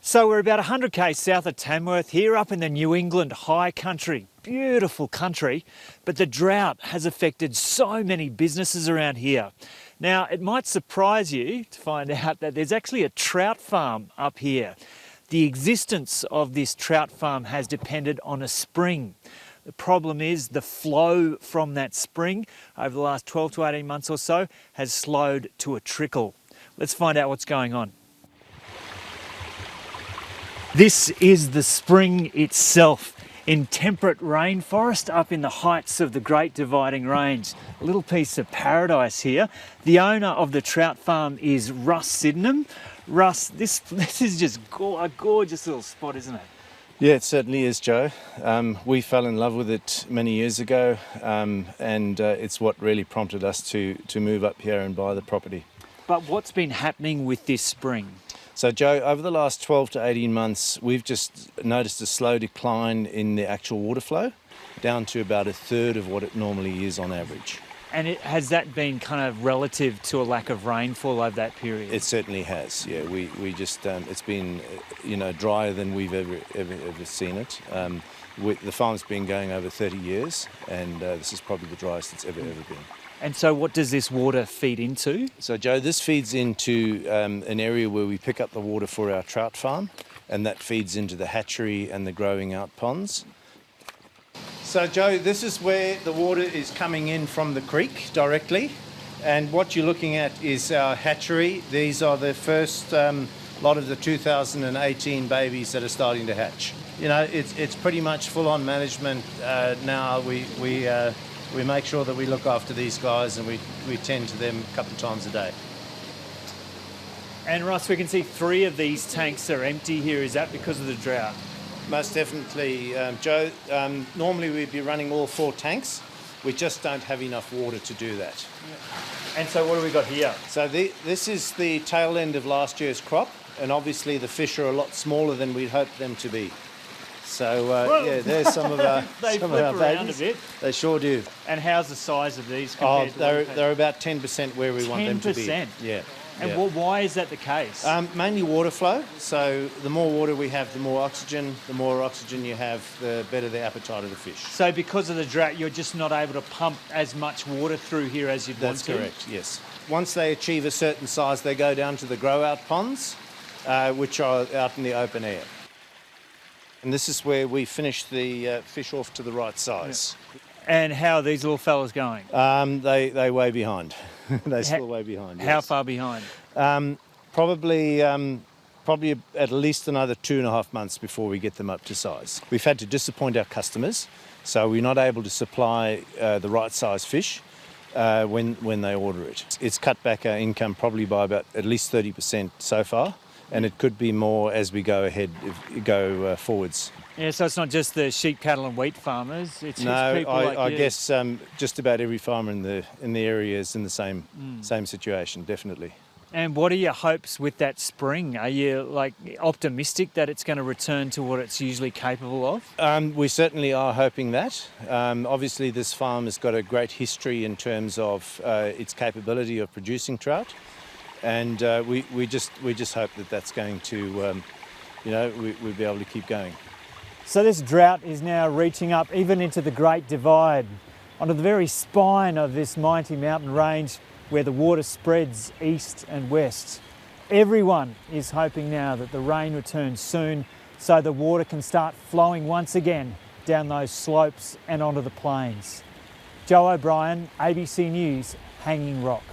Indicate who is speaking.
Speaker 1: So we're about 100k south of Tamworth here up in the New England high country. Beautiful country, but the drought has affected so many businesses around here. Now, it might surprise you to find out that there's actually a trout farm up here. The existence of this trout farm has depended on a spring. The problem is the flow from that spring over the last 12 to 18 months or so has slowed to a trickle. Let's find out what's going on. This is the spring itself in temperate rainforest up in the heights of the Great Dividing Range. A little piece of paradise here. The owner of the trout farm is Russ Sydenham. Russ, this is just a gorgeous little spot, isn't it?
Speaker 2: Yeah, it certainly is, Joe. We fell in love with it many years ago, and it's what really prompted us to move up here and buy the property.
Speaker 1: But what's been happening with this spring?
Speaker 2: So, Joe, over the last 12 to 18 months, we've just noticed a slow decline in the actual water flow, down to about a third of what it normally is on average.
Speaker 1: And has that been kind of relative to a lack of rainfall over that period?
Speaker 2: It certainly has. Yeah, we just it's been drier than we've ever seen it. The farm's been going over 30 years, and this is probably the driest it's ever been.
Speaker 1: And so what does this water feed into?
Speaker 2: So, Joe, this feeds into an area where we pick up the water for our trout farm, and that feeds into the hatchery and the growing out ponds. So, Joe, this is where the water is coming in from the creek directly, and what you're looking at is our hatchery. These are the first lot of the 2018 babies that are starting to hatch. You know, it's pretty much full-on management now. We make sure that we look after these guys and we tend to them a couple of times a day.
Speaker 1: And Russ, we can see 3 of these tanks are empty here. Is that because of the drought?
Speaker 2: Most definitely, Joe. Normally we'd be running all 4 tanks. We just don't have enough water to do that.
Speaker 1: Yeah. And so what do we got here?
Speaker 2: So this is the tail end of last year's crop, and obviously the fish are a lot smaller than we'd hoped them to be. So, yeah, there's some of our
Speaker 1: they
Speaker 2: some
Speaker 1: flip
Speaker 2: of our
Speaker 1: around
Speaker 2: babies.
Speaker 1: a bit.
Speaker 2: They sure do.
Speaker 1: And how's the size of these compared to
Speaker 2: they're about 10% where we want them to be.
Speaker 1: 10%?
Speaker 2: Yeah.
Speaker 1: And
Speaker 2: yeah.
Speaker 1: why is that the case?
Speaker 2: Mainly water flow. So the more water we have, the more oxygen. The more oxygen you have, the better the appetite of the fish.
Speaker 1: So because of the drought, you're just not able to pump as much water through here as you'd want to?
Speaker 2: That's correct, yes. Once they achieve a certain size, they go down to the grow-out ponds, which are out in the open air. And this is where we finish the fish off to the right size.
Speaker 1: Yeah. And how are these little fellas going?
Speaker 2: They way behind. They're still way behind.
Speaker 1: How
Speaker 2: yes.
Speaker 1: far behind?
Speaker 2: Probably at least another 2.5 months before we get them up to size. We've had to disappoint our customers, so we're not able to supply the right size fish when they order it. It's cut back our income probably by about at least 30% so far. And it could be more as we go ahead, forwards.
Speaker 1: Yeah, so it's not just the sheep, cattle and wheat farmers, it's people like you.
Speaker 2: I guess just about every farmer in the area is in the same situation, definitely.
Speaker 1: And what are your hopes with that spring? Are you optimistic that it's going to return to what it's usually capable of?
Speaker 2: We certainly are hoping that. Obviously this farm has got a great history in terms of its capability of producing trout. And we just hope that that's going to, we'll be able to keep going.
Speaker 1: So this drought is now reaching up even into the Great Divide, onto the very spine of this mighty mountain range where the water spreads east and west. Everyone is hoping now that the rain returns soon so the water can start flowing once again down those slopes and onto the plains. Joe O'Brien, ABC News, Hanging Rock.